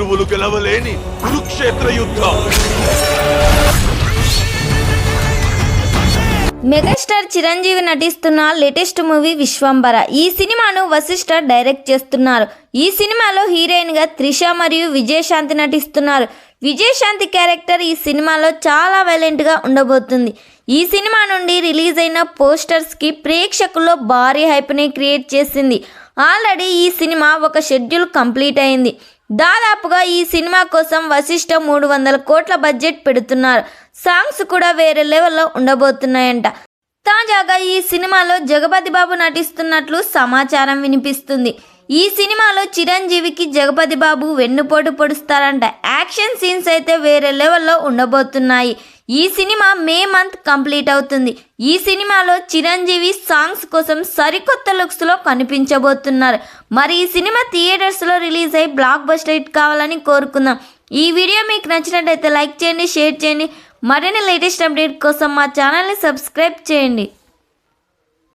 గెలవలేని కురుక్షేత్ర యుద్ధం. మెగాస్టార్ చిరంజీవి నటిస్తున్న latest movie Vishwambhara. ఈ సినిమాను వశిష్ఠ డైరెక్ట్ చేస్తున్నారు. ఈ సినిమాలో హీరోయిన్ గా త్రిష మరియు విజయశాంతి నటిస్తున్నారు. విజయశాంతి క్యారెక్టర్ ఈ సినిమాలో చాలా వైలెంట్ గా ఉండబోతుంది. ఈ సినిమా నుండి రిలీజ్ అయిన పోస్టర్స్ కి ప్రేక్షకుల్లో భారీ హైప్ ని క్రియేట్ చేసింది. ఆల్రెడీ ఈ సినిమా ఒక షెడ్యూల్ కంప్లీట్ అయింది. దాదాపుగా ఈ సినిమా కోసం వశిష్ఠ 300 కోట్ల బడ్జెట్ పెడుతున్నారు. సాంగ్స్ కూడా వేరే లెవెల్లో ఉండబోతున్నాయంట. తాజాగా ఈ సినిమాలో జగపతి బాబు నటిస్తున్నట్లు సమాచారం వినిపిస్తుంది. ఈ సినిమాలో చిరంజీవికి జగపతి బాబు వెన్నుపోటు పొడుస్తారంట. యాక్షన్ సీన్స్ అయితే వేరే లెవెల్లో ఉండబోతున్నాయి. ఈ సినిమా మే మంత్ కంప్లీట్ అవుతుంది. ఈ సినిమాలో చిరంజీవి సాంగ్స్ కోసం సరికొత్త లుక్స్లో కనిపించబోతున్నారు. మరి ఈ సినిమా థియేటర్స్లో రిలీజ్ అయ్యి బ్లాక్ బస్టర్ హిట్ కావాలని కోరుకుందాం. ఈ వీడియో మీకు నచ్చినట్టయితే లైక్ చేయండి, షేర్ చేయండి. మరిన్ని లేటెస్ట్ అప్డేట్ కోసం మా ఛానల్ని సబ్స్క్రైబ్ చేయండి.